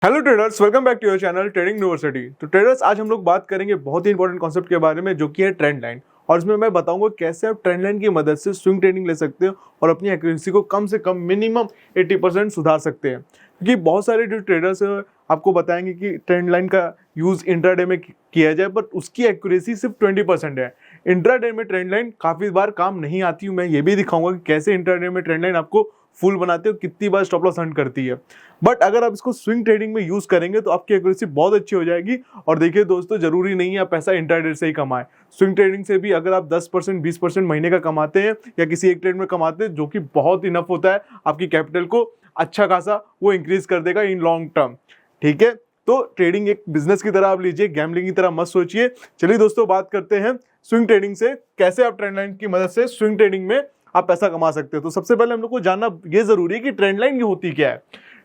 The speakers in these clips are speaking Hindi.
Hello traders, welcome back to your channel trading university. तो ट्रेडर्स, आज हम लोग बात करेंगे बहुत ही इंपॉर्टेंट कॉन्सेप्ट के बारे में, जो कि है ट्रेंड लाइन। और इसमें मैं बताऊंगा कैसे आप ट्रेंड लाइन की मदद से स्विंग ट्रेडिंग ले सकते हो और अपनी एक्यूरेसी को कम से कम मिनिमम 80% सुधार सकते हैं। क्योंकि बहुत सारे जो ट्रेडर्स हैं आपको बताएंगे कि ट्रेंड लाइन का यूज़ इंट्राडे में किया जाए, बट उसकी एक्यूरेसी सिर्फ 20% है। इंट्राडे में ट्रेंड लाइन काफ़ी बार काम नहीं आती। मैं ये भी दिखाऊंगा कि कैसे इंट्राडे में ट्रेंड लाइन आपको फुल बनाते हो, कितनी बार स्टॉप लॉस हंट करती है। बट अगर आप इसको स्विंग ट्रेडिंग में यूज करेंगे तो आपकी एक्यूरेसी बहुत अच्छी हो जाएगी। और देखिए दोस्तों, जरूरी नहीं है आप पैसा इंट्राडे से ही कमाएं। स्विंग ट्रेडिंग से भी अगर आप 10% 20% महीने का कमाते हैं या किसी एक ट्रेड में कमाते हैं, जो कि बहुत इनफ होता है, आपकी कैपिटल को अच्छा खासा वो इंक्रीज कर देगा इन लॉन्ग टर्म। ठीक है, तो ट्रेडिंग एक बिजनेस की तरह आप लीजिए, गैम्बलिंग की तरह मत सोचिए। चलिए दोस्तों, बात करते हैं स्विंग ट्रेडिंग से कैसे आप ट्रेंड लाइन की मदद से स्विंग ट्रेडिंग में आप पैसा कमा सकते हो। तो सबसे पहले हम लोग को जानना ये जरूरी है कि ट्रेंड लाइन होती क्या है।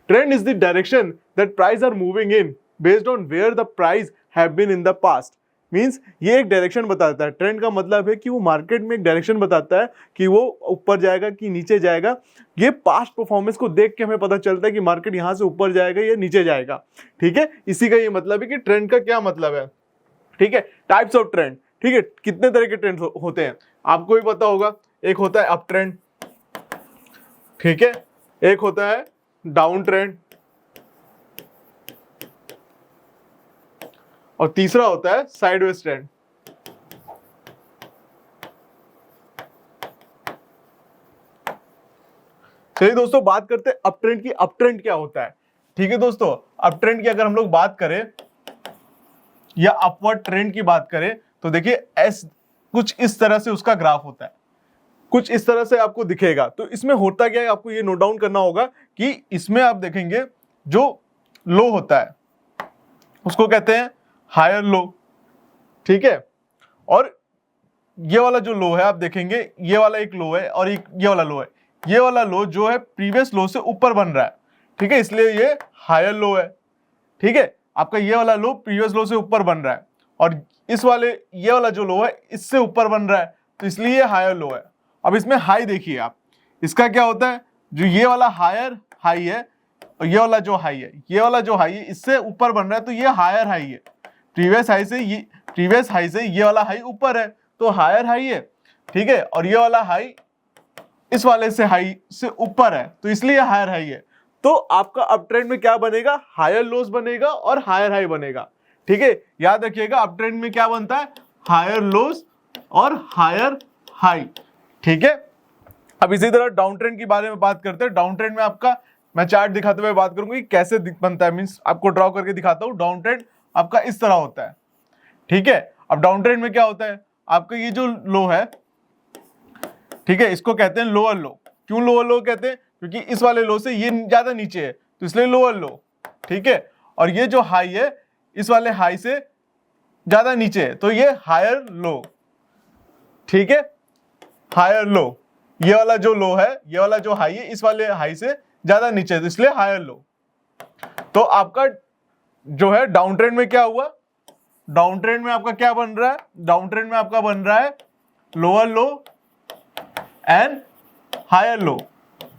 Trend is the direction that price are moving in based on where the price have been in the past. Means ये एक डायरेक्शन बताता है। ट्रेंड का मतलब है कि वो मार्केट में एक डायरेक्शन बताता है कि वो ऊपर जाएगा कि नीचे जाएगा। ये पास्ट परफॉर्मेंस को देख के हमें पता चलता है कि मार्केट यहां से ऊपर जाएगा या नीचे जाएगा। ठीक है, इसी का ये मतलब है कि ट्रेंड का क्या मतलब है। ठीक है, टाइप्स ऑफ ट्रेंड। ठीक है, कितने तरह के ट्रेंड होते हैं आपको भी पता होगा। एक होता है अप ट्रेंड, ठीक है, एक होता है डाउन ट्रेंड, और तीसरा होता है साइडवेज ट्रेंड। चलिए दोस्तों, बात करते हैं अप ट्रेंड की। अप ट्रेंड क्या होता है। ठीक है दोस्तों, अप ट्रेंड की अगर हम लोग बात करें या अपवर्ड ट्रेंड की बात करें तो देखिए कुछ इस तरह से उसका ग्राफ होता है, कुछ इस तरह से आपको दिखेगा। तो इसमें होता क्या है, आपको ये नोट डाउन करना होगा कि इसमें आप देखेंगे जो लो होता है उसको कहते हैं हायर लो। ठीक है, और ये वाला जो लो है आप देखेंगे, ये वाला एक लो है और एक ये वाला लो है। ये वाला लो जो है प्रीवियस लो से ऊपर बन रहा है, ठीक है, इसलिए ये हायर लो है। ठीक है, आपका ये वाला लो प्रीवियस लो से ऊपर बन रहा है, और इस वाले ये वाला जो लो है इससे ऊपर बन रहा है, तो इसलिए ये हायर लो है। अब इसमें हाई देखिए आप, इसका क्या होता है, जो ये वाला हायर हाई है और ये वाला जो हाई है, ये वाला जो हाई है इससे ऊपर बन रहा है, तो ये हायर हाई है। प्रीवियस हाई से ये वाला हाई ऊपर है तो हायर हाई है। ठीक है, और ये वाला हाई इस वाले से हाई से ऊपर है तो इसलिए हायर हाई है। तो आपका अप ट्रेंड में क्या बनेगा, हायर लोस बनेगा और हायर हाई बनेगा। ठीक है, याद रखिएगा अप ट्रेंड में क्या बनता है, हायर लोस और हायर हाई। ठीक है, अब इसी तरह डाउन ट्रेंड के बारे में बात करते हैं। डाउन ट्रेंड में आपका मैं चार्ट दिखाते हुए बात करूंगा कि कैसे बनता है। मींस आपको ड्रॉ करके दिखाता हूं। डाउन ट्रेंड आपका इस तरह होता है। ठीक है, अब डाउन ट्रेंड में क्या होता है, आपका ये जो लो है, ठीक है, इसको कहते हैं लोअर लो। क्यों लोअर लो कहते हैं, क्योंकि इस वाले लो से ये ज्यादा नीचे है तो इसलिए लोअर लो। ठीक है, और ये जो हाई है इस वाले हाई से ज्यादा नीचे है तो ये हायर लो। ठीक है, हायर लो, ये वाला जो लो है, ये वाला जो हाई है इस वाले हाई से ज्यादा नीचे है तो इसलिए हायर लो। तो आपका जो है डाउन ट्रेंड में क्या हुआ, डाउन ट्रेंड में आपका क्या बन रहा है, डाउन ट्रेंड में आपका बन रहा है lower low and higher low,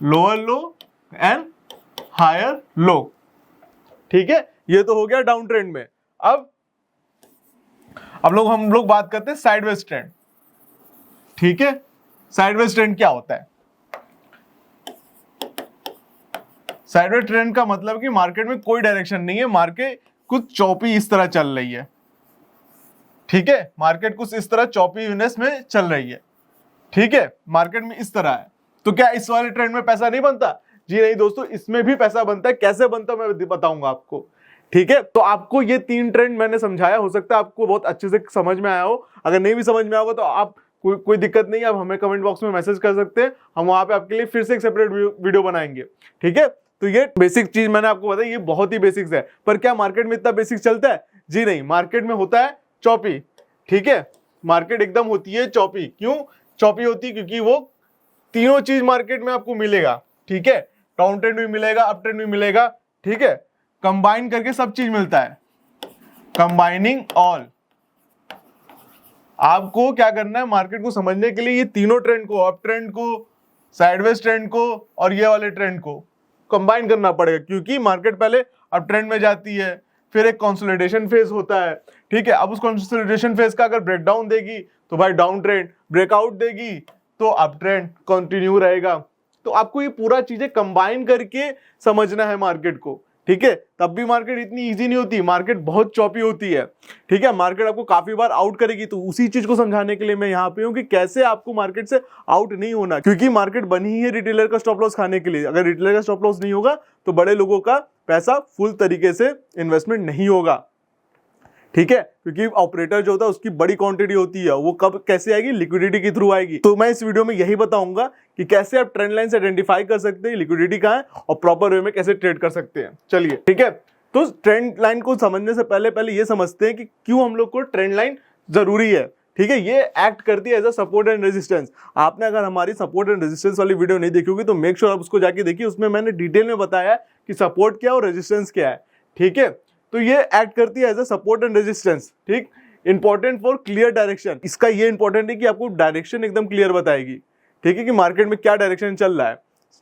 lower low and higher low. ठीक है, ये तो हो गया डाउन ट्रेंड में। अब हम लोग बात करते हैं साइडवेज ट्रेंड। ठीक है, साइडवेज ट्रेंड क्या होता है। साइडवेज ट्रेंड का मतलब कि मार्केट में कोई डायरेक्शन नहीं है, मार्केट कुछ चौपी इस तरह चल रही है। ठीक है, मार्केट कुछ इस तरह चौपी यूनिस में चल रही है। ठीक है, मार्केट में इस तरह है। तो क्या इस वाले ट्रेंड में पैसा नहीं बनता, जी नहीं दोस्तों, इसमें भी पैसा बनता है। कैसे बनता है मैं बताऊंगा आपको। ठीक है, तो आपको ये 3 ट्रेंड मैंने समझाया, हो सकता है आपको बहुत अच्छे से समझ में आया हो। अगर नहीं भी समझ में आएगा तो आप कोई दिक्कत नहीं है, आप हमें कमेंट बॉक्स में मैसेज कर सकते हैं, हम वहां पे आपके लिए फिर से एक सेपरेट वीडियो बनाएंगे। ठीक है, तो ये बेसिक चीज मैंने आपको बताई, ये बहुत ही बेसिक्स है। पर क्या मार्केट में इतना बेसिक चलता है, जी नहीं, मार्केट में होता है चौपी। ठीक है, मार्केट एकदम होती है चौपी। क्यों चौपी होती है, क्योंकि वो तीनों चीज मार्केट में आपको मिलेगा। ठीक है, डाउन ट्रेंड भी मिलेगा, अप ट्रेंड भी मिलेगा। ठीक है, कंबाइन करके सब चीज मिलता है, कंबाइनिंग ऑल। आपको क्या करना है, मार्केट को समझने के लिए ये तीनों ट्रेंड को, अप ट्रेंड को, साइडवेज ट्रेंड को और ये वाले ट्रेंड को कंबाइन करना पड़ेगा, क्योंकि मार्केट पहले अब ट्रेंड में जाती है, फिर एक कंसोलिडेशन फेज होता है, ठीक है। अब उस कंसोलिडेशन फेज का अगर ब्रेकडाउन देगी तो भाई डाउन ट्रेंड, ब्रेकआउट देगी तो अप ट्रेंड कंटिन्यू रहेगा। तो आपको ये पूरा चीजें कंबाइन करके समझना है मार्केट को, ठीक है। तब भी मार्केट इतनी इजी नहीं होती, मार्केट बहुत चौपी होती है, ठीक है। मार्केट आपको काफी बार आउट करेगी, तो उसी चीज को समझाने के लिए मैं यहाँ पे हूँ कि कैसे आपको मार्केट से आउट नहीं होना, क्योंकि मार्केट बनी ही है रिटेलर का स्टॉप लॉस खाने के लिए। अगर रिटेलर का स्टॉप लॉस नहीं होगा तो बड़े लोगों का पैसा फुल तरीके से इन्वेस्टमेंट नहीं होगा, ठीक है। क्योंकि ऑपरेटर जो होता है उसकी बड़ी क्वांटिटी होती है, वो कब कैसे आएगी, लिक्विडिटी के थ्रू आएगी। तो मैं इस वीडियो में यही बताऊंगा कि कैसे आप ट्रेंड लाइन से आइडेंटिफाई कर सकते हैं लिक्विडिटी कहाँ है और प्रॉपर वे में कैसे ट्रेड कर सकते हैं। चलिए, ठीक है। तो ट्रेंड लाइन को समझने से पहले ये समझते हैं कि क्यों हम लोग को ट्रेंड लाइन जरूरी है, ठीक है। ये एक्ट करती है as a support and resistance. आपने अगर हमारी सपोर्ट एंड रेजिस्टेंस वाली वीडियो नहीं देखी होगी तो मेक श्योर आप उसको जाके देखिए, उसमें मैंने डिटेल में बताया कि सपोर्ट क्या है और रेजिस्टेंस क्या है, ठीक है। तो ये एक्ट करती है as a support and resistance, ठीक। इंपॉर्टेंट फॉर क्लियर डायरेक्शन, इसका ये इंपॉर्टेंट है कि आपको डायरेक्शन एकदम क्लियर बताएगी, ठीक है, कि मार्केट में क्या डायरेक्शन चल रहा है,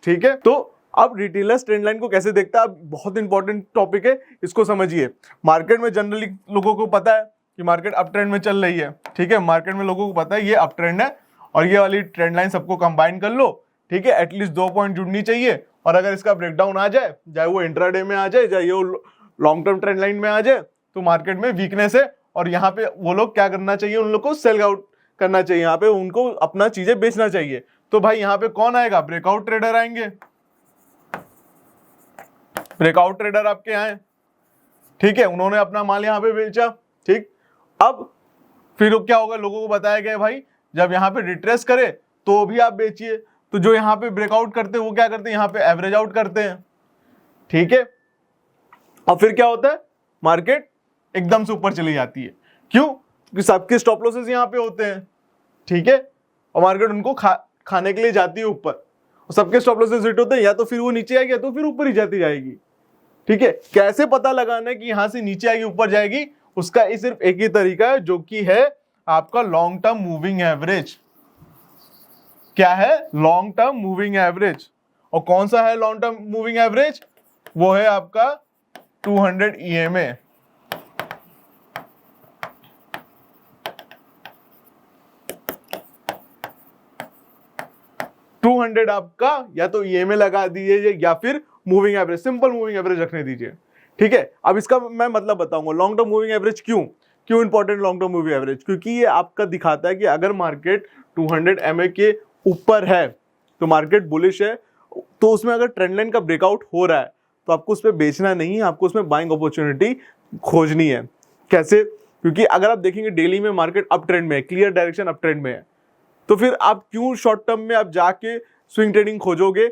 ठीक है। तो अब रिटेलर्स ट्रेंड लाइन को कैसे देखता है, बहुत इंपॉर्टेंट टॉपिक है, इसको समझिए। मार्केट में जनरली लोगों को पता है कि मार्केट अप ट्रेंड में चल रही है, ठीक है। मार्केट में लोगों को पता है ये अप ट्रेंड है और ये वाली ट्रेंड लाइन सबको कंबाइन कर लो, ठीक है। एटलीस्ट 2 पॉइंट जुड़नी चाहिए, और अगर इसका ब्रेकडाउन आ जाए, चाहे वो इंट्राडे में आ जाए, चाहे वो लॉन्ग टर्म ट्रेंड लाइन में आ जाए, तो मार्केट में वीकनेस है और यहाँ पे वो लोग क्या करना चाहिए, उन लोग को सेल आउट करना चाहिए, यहाँ पे उनको अपना चीजें बेचना चाहिए। तो भाई यहाँ पे कौन आएगा, ब्रेकआउट ट्रेडर आएंगे, ब्रेकआउट ट्रेडर आपके आए, ठीक है। उन्होंने अपना माल यहाँ पे बेचा, ठीक। अब फिर क्या होगा, लोगों को बताया गया भाई जब यहाँ पे रिट्रेस करे तो भी आप बेचिए। तो जो यहाँ पे ब्रेकआउट करते हैं वो क्या करते हैं, यहाँ पे एवरेज आउट करते हैं, ठीक है। और फिर क्या होता है, मार्केट एकदम से ऊपर चली जाती है। क्यों, क्योंकि सबके स्टॉप लॉसेस यहाँ पे होते हैं, ठीक है। और मार्केट उनको खाने के लिए जाती है ऊपर, और सबके स्टॉप लॉसेस हिट होते हैं, या तो फिर वो नीचे आएगी या तो फिर ऊपर ही जाती जाएगी, ठीक है। कैसे पता लगाना है कि यहां से नीचे आएगी ऊपर जाएगी, उसका सिर्फ एक ही तरीका है, जो कि है आपका लॉन्ग टर्म मूविंग एवरेज। क्या है, लॉन्ग टर्म मूविंग एवरेज। और कौन सा है लॉन्ग टर्म मूविंग एवरेज, वो है आपका 200 EMA। आपका या तो EMA लगा दीजिए या फिर moving average, simple moving average रखने दीजिए, ठीक है। अब इसका मैं मतलब बताऊंगा लॉन्ग टर्म मूविंग एवरेज क्यों important long term moving average, क्योंकि ये आपका दिखाता है कि अगर मार्केट 200 MA के ऊपर है तो मार्केट बुलिश है, तो उसमें अगर ट्रेंड लाइन का ब्रेकआउट हो रहा है तो आपको उस पर बेचना नहीं है, आपको उसमें बाइंग अपॉर्चुनिटी खोजनी है। कैसे, क्योंकि अगर आप देखेंगे डेली में मार्केट अप ट्रेंड में है, क्लियर डायरेक्शन अप ट्रेंड में है, तो फिर आप क्यों शॉर्ट टर्म में आप जाके स्विंग ट्रेडिंग खोजोगे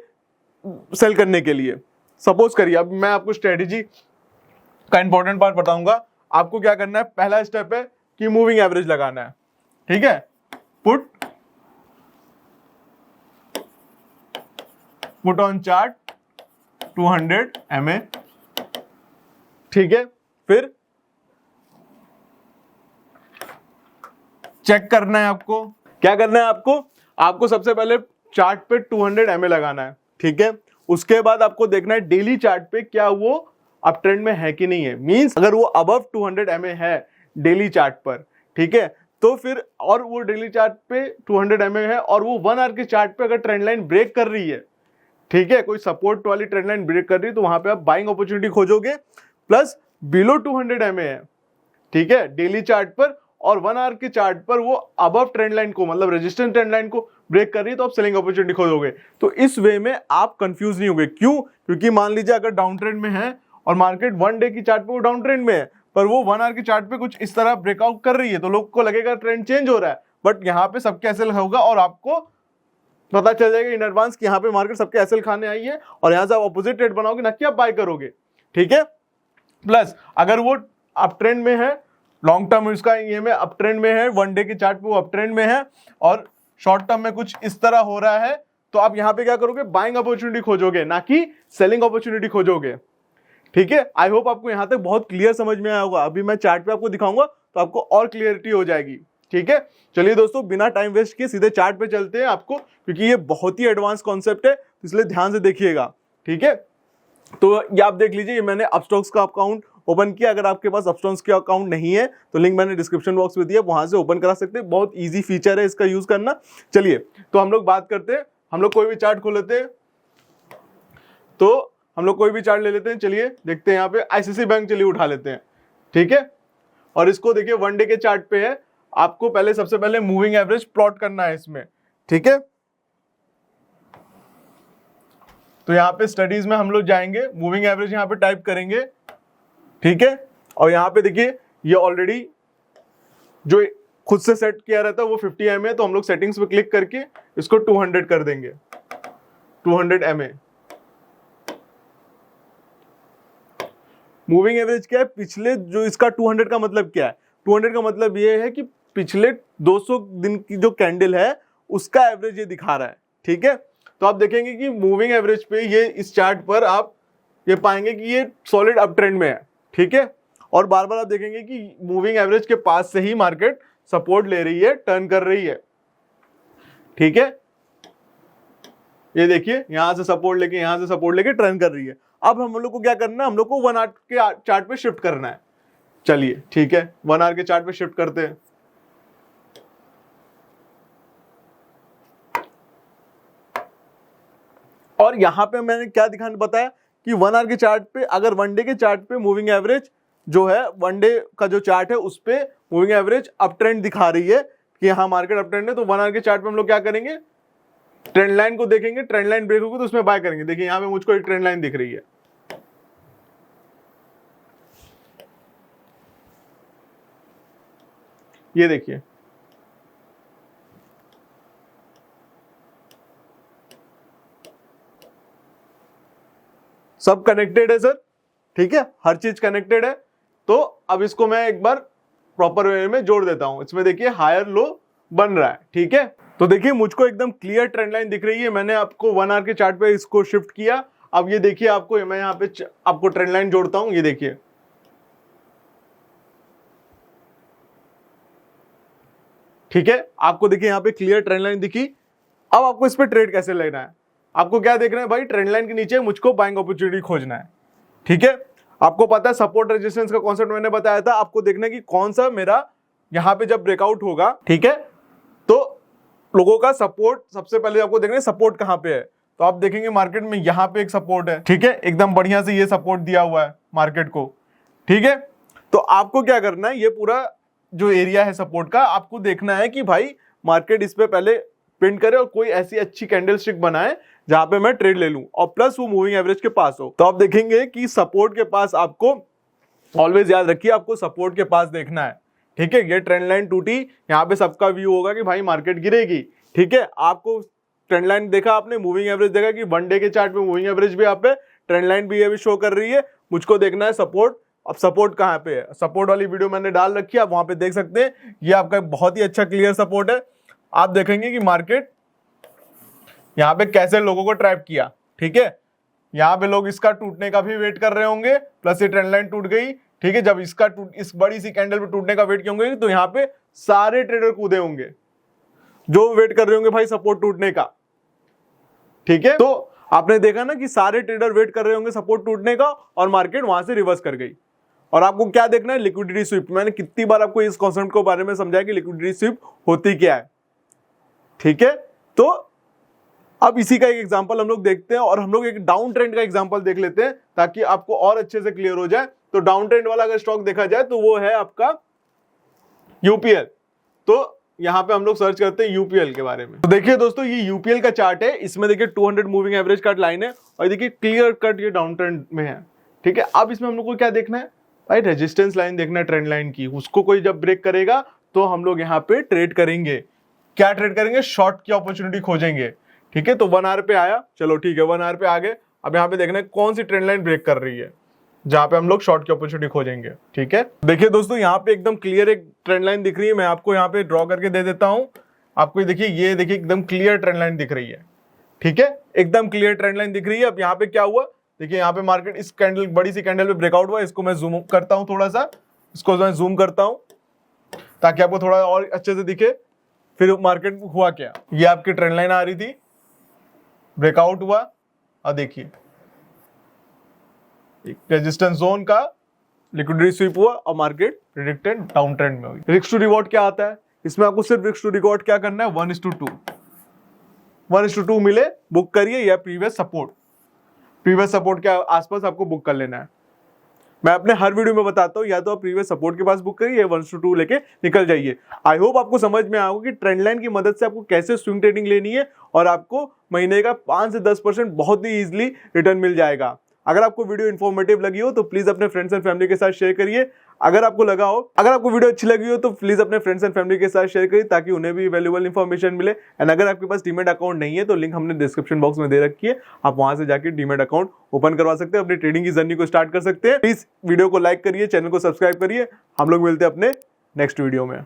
सेल करने के लिए। सपोज करिए, अब मैं आपको स्ट्रेटेजी का इंपॉर्टेंट पार्ट बताऊंगा। आपको क्या करना है, पहला स्टेप है कि मूविंग एवरेज लगाना है, ठीक है। पुट ऑन चार्ट 200 MA, ठीक है। फिर चेक करना है आपको, क्या करना है आपको सबसे पहले चार्ट पे 200 MA लगाना है, ठीक है। उसके बाद आपको देखना है डेली चार्ट पे क्या वो अप ट्रेंड में है कि नहीं है। मींस अगर वो अबव 200 MA है डेली चार्ट पर, ठीक है, तो फिर और वो डेली चार्ट पे 200 MA है और वो 1 आवर के चार्ट पे अगर ट्रेंड लाइन ब्रेक कर रही है, ठीक है, कोई सपोर्ट वाली ट्रेंड लाइन ब्रेक कर रही है, तो वहां पे आप बाइंग अपॉर्चुनिटी खोजोगे। प्लस बिलो 200 MA है, ठीक है, डेली चार्ट पर, और 1 आवर के चार्ट पर वो अबव ट्रेंड लाइन को, मतलब रेजिस्टेंस ट्रेंड लाइन को ब्रेक कर रही है, तो आप सेलिंग अपॉर्चुनिटी खोजोगे। तो इस वे में आप कंफ्यूज नहीं होंगे। क्यों, क्योंकि मान लीजिए अगर डाउन ट्रेंड में है और मार्केट 1 डे की चार्ट पे वो डाउन ट्रेंड में है, पर वो 1 आवर की चार्ट पे कुछ इस तरह ब्रेकआउट कर रही है, तो लोग को लगेगा ट्रेंड चेंज हो रहा है, बट यहाँ पे सबके एसएल होगा और आपको पता चल जाएगा इन एडवांस कि यहाँ पे मार्केट सबके एसएल खाने आई है, और यहाँ से आप अपोजिट ट्रेड बनाओगे ना कि आप बाय करोगे, ठीक है। प्लस अगर वो अप ट्रेंड में है, लॉन्ग टर्म इसका ये में अप ट्रेंड में है, 1 डे की चार्ट पे वो अप ट्रेंड में है, और शॉर्ट टर्म में कुछ इस तरह हो रहा है, तो आप यहाँ पे क्या करोगे, बाइंग अपॉर्चुनिटी खोजोगे, ना कि सेलिंग अपॉर्चुनिटी खोजोगे, ठीक है। आई होप आपको यहाँ तक बहुत क्लियर समझ में आया होगा। अभी मैं चार्ट पे आपको दिखाऊंगा तो आपको और क्लियरिटी हो जाएगी, ठीक है। चलिए दोस्तों, बिना टाइम वेस्ट किए सीधे चार्ट पे चलते हैं आपको, क्योंकि ये बहुत ही एडवांस कॉन्सेप्ट है, इसलिए ध्यान से देखिएगा, ठीक है। तो ये आप देख लीजिए, ये मैंने अपस्टॉक्स का अकाउंट ओपन किया। अगर आपके पास अपस्टॉक्स का अकाउंट नहीं है तो लिंक मैंने डिस्क्रिप्शन बॉक्स में दिया, वहां से ओपन करा सकते हैं। बहुत इजी फीचर है इसका यूज करना। चलिए तो हम लोग बात करते हैं, हम लोग कोई भी चार्ट खोल लेते हैं, तो हम लोग कोई भी चार्ट ले लेते हैं। चलिए देखते हैं, यहाँ पे आईसीआईसीआई बैंक चलिए उठा लेते हैं, ठीक है। और इसको देखिए वन डे के चार्ट पे है, आपको पहले सबसे पहले मूविंग एवरेज प्लॉट करना है इसमें, ठीक है। तो यहाँ पे स्टडीज में हम लोग जाएंगे, मूविंग एवरेज यहाँ पे टाइप करेंगे, ठीक है। और यहाँ पे देखिए ये ऑलरेडी जो खुद से सेट किया रहता है वो 50 mA है, तो हम लोग सेटिंग्स पे क्लिक करके इसको 200 कर देंगे, 200 mA। मूविंग एवरेज क्या है, पिछले जो इसका 200 का मतलब क्या है, 200 का मतलब ये है कि पिछले 200 दिन की जो कैंडल है उसका एवरेज ये दिखा रहा है, ठीक है। तो आप देखेंगे कि मूविंग एवरेज पे ये इस चार्ट पर आप ये पाएंगे कि ये सॉलिड अप ट्रेंड में है, ठीक है। और बार बार आप देखेंगे कि मूविंग एवरेज के पास से ही मार्केट सपोर्ट ले रही है, टर्न कर रही है, ठीक है। ये देखिए यहां से सपोर्ट लेके यहां से सपोर्ट लेके टर्न कर रही है। अब हम लोग को क्या करना है, हम लोग को 1 आवर के चार्ट पे शिफ्ट करना है। चलिए ठीक है, 1 आवर के चार्ट पे शिफ्ट करते हैं। और यहां पे मैंने क्या दिखाने बताया कि 1 आवर के चार्ट पे, अगर वन डे के चार्ट पे मूविंग एवरेज जो है, वन डे का जो चार्ट है उस पे मूविंग एवरेज अप ट्रेंड दिखा रही है कि यहाँ मार्केट अप ट्रेंड है, तो 1 आवर के चार्ट पे हम लोग क्या करेंगे, ट्रेंड लाइन को देखेंगे, ट्रेंड लाइन ब्रेक होगी तो उसमें बाय करेंगे। देखिए यहाँ पे मुझको एक ट्रेंड लाइन दिख रही है, ये देखिए, सब कनेक्टेड है सर, ठीक है, हर चीज कनेक्टेड है। तो अब इसको मैं एक बार प्रॉपर वे में जोड़ देता हूं। इसमें देखिए हायर लो बन रहा है, ठीक है। तो देखिए मुझको एकदम क्लियर ट्रेंड लाइन दिख रही है। मैंने आपको 1 आवर के चार्ट पे इसको शिफ्ट किया। अब ये देखिए, आपको मैं यहाँ पे आपको ट्रेंड लाइन जोड़ता हूं, ये देखिए, ठीक है। आपको देखिए यहाँ पे क्लियर ट्रेंड लाइन दिखी। अब आपको इस पे ट्रेड कैसे लेना है, आपको क्या देखना है भाई, ट्रेंड लाइन के नीचे मुझको बाइंग अपॉर्चुनिटी खोजना है, ठीक है। आपको पता है सपोर्ट रेजिस्टेंस का कॉन्सेप्ट मैंने बताया था, आपको देखना है कि कौन सा मेरा यहाँ पे जब ब्रेकआउट होगा, ठीक है, तो लोगों का सपोर्ट सबसे पहले आपको देखना है सपोर्ट कहाँ पे है। तो आप देखेंगे मार्केट में यहाँ पे एक सपोर्ट है, ठीक है, एकदम बढ़िया से ये सपोर्ट दिया हुआ है मार्केट को, ठीक है। तो आपको क्या करना है, ये पूरा जो एरिया है सपोर्ट का, आपको देखना है कि भाई मार्केट इस पे पहले प्रिंट करे और कोई ऐसी अच्छी कैंडल स्टिक बनाए जहां पे मैं ट्रेड ले लूं, और प्लस वो मूविंग एवरेज के पास हो। तो आप देखेंगे कि सपोर्ट के पास, आपको ऑलवेज याद रखिए आपको सपोर्ट के पास देखना है, ठीक है। ये ट्रेंड लाइन टूटी, यहाँ पे सबका व्यू होगा कि भाई मार्केट गिरेगी, ठीक है। आपको ट्रेंड लाइन देखा आपने, मूविंग एवरेज देखा कि वन डे के चार्ट पे मूविंग एवरेज भी यहाँ पे, ट्रेंड लाइन भी ये भी शो कर रही है। मुझको देखना है सपोर्ट। अब सपोर्ट कहाँ पे है, सपोर्ट वाली वीडियो मैंने डाल रखी है, आप वहां पे देख सकते हैं। ये आपका बहुत ही अच्छा क्लियर सपोर्ट है। आप देखेंगे कि मार्केट यहाँ पे कैसे लोगों को ट्रैप किया, ठीक है। यहाँ पे लोग इसका टूटने का भी वेट कर रहे होंगे, प्लस ये ट्रेंड लाइन टूट गई, ठीक है। जब इसका इस बड़ी सी कैंडल पे टूटने का वेट किए होंगे तो यहाँ पे सारे ट्रेडर कूदे होंगे जो वेट कर रहे होंगे भाई सपोर्ट टूटने का, ठीक है। तो आपने देखा ना कि सारे ट्रेडर वेट कर रहे होंगे सपोर्ट टूटने का, और मार्केट वहां से रिवर्स कर गई। और आपको क्या देखना है, लिक्विडिटी स्वीप। मैंने कितनी बार आपको इस कॉन्सेप्ट के बारे में समझाया कि लिक्विडिटी स्वीप होती क्या है, ठीक है। तो अब इसी का एक एग्जांपल हम लोग देखते हैं, और हम लोग एक डाउन ट्रेंड का एग्जांपल देख लेते हैं ताकि आपको और अच्छे से क्लियर हो जाए। तो डाउन ट्रेंड वाला अगर स्टॉक देखा जाए तो वो है आपका यूपीएल। तो यहां पे हम लोग सर्च करते हैं यूपीएल के बारे में। तो देखिए दोस्तों, ये यूपीएल का चार्ट है, इसमें देखिए 200 मूविंग एवरेज कट लाइन है, और देखिए क्लियर कट ये डाउन ट्रेंड में है, ठीक है। अब इसमें हम लोग को क्या देखना है भाई, रेजिस्टेंस लाइन देखना है ट्रेंड लाइन की। उसको कोई जब ब्रेक करेगा तो हम लोग यहाँ पे ट्रेड करेंगे। क्या ट्रेड करेंगे, शॉर्ट की अपॉर्चुनिटी खोजेंगे, ठीक है। तो 1 आवर पे आया, चलो ठीक है, 1 आवर पे आ गए। अब यहाँ पे देखना है कौन सी ट्रेंड लाइन ब्रेक कर रही है जहां पे हम लोग शॉर्ट की अपॉर्चुनिटी खोजेंगे, ठीक है। देखिए दोस्तों, यहाँ पे एकदम क्लियर एक ट्रेंड लाइन दिख रही है, मैं आपको यहाँ पे ड्रॉ करके दे देता हूं। आपको देखिए, ये देखिए एकदम क्लियर ट्रेंड लाइन दिख रही है, ठीक है, एकदम क्लियर ट्रेंड लाइन दिख रही है। अब यहाँ पे क्या हुआ, देखिए यहाँ पे मार्केट इस कैंडल, बड़ी सी कैंडल पे ब्रेकआउट हुआ। इसको मैं जूम करता हूँ, थोड़ा सा इसको मैं जूम करता हूँ ताकि आपको थोड़ा और अच्छे से दिखे। फिर मार्केट हुआ क्या, ये आपकी ट्रेंड लाइन आ रही थी, ब्रेकआउट हुआ, और देखिए रेजिस्टेंस जोन का लिक्विडिटी स्वीप हुआ और मार्केट प्रेडिक्टेड डाउन ट्रेंड में हुई। रिस्क टू रिवॉर्ड क्या आता है, इसमें आपको सिर्फ रिस्क टू रिवॉर्ड क्या करना है, 1:2 1:2 मिले बुक करिए, या प्रीवियस सपोर्ट के आसपास आपको बुक कर लेना है। मैं अपने हर वीडियो में बताता हूं, या तो आप प्रीवियस सपोर्ट के पास बुक करिए, 1:2 लेके निकल जाइए। आई होप आपको समझ में आएगा कि ट्रेंड लाइन की मदद से आपको कैसे स्विंग ट्रेडिंग लेनी है और आपको महीने का 5 से 10% बहुत ही इजीली रिटर्न मिल जाएगा। अगर आपको वीडियो इन्फॉर्मेटिव लगी हो तो प्लीज अपने फ्रेंड्स एंड फैमिली के साथ शेयर करिए। अगर आपको वीडियो अच्छी लगी हो तो प्लीज अपने फ्रेंड्स एंड फैमिली के साथ शेयर करिए ताकि उन्हें भी वैल्यूएबल इंफॉर्मेशन मिले। एंड अगर आपके पास डीमैट अकाउंट नहीं है तो लिंक हमने डिस्क्रिप्शन बॉक्स में दे रखी है, आप वहां से जाकर डीमैट अकाउंट ओपन करवा सकते हैं, अपनी ट्रेडिंग की जर्नी को स्टार्ट कर सकते हैं। प्लीज वीडियो को लाइक करिए, चैनल को सब्सक्राइब करिए। हम लोग मिलते हैं अपने नेक्स्ट वीडियो में।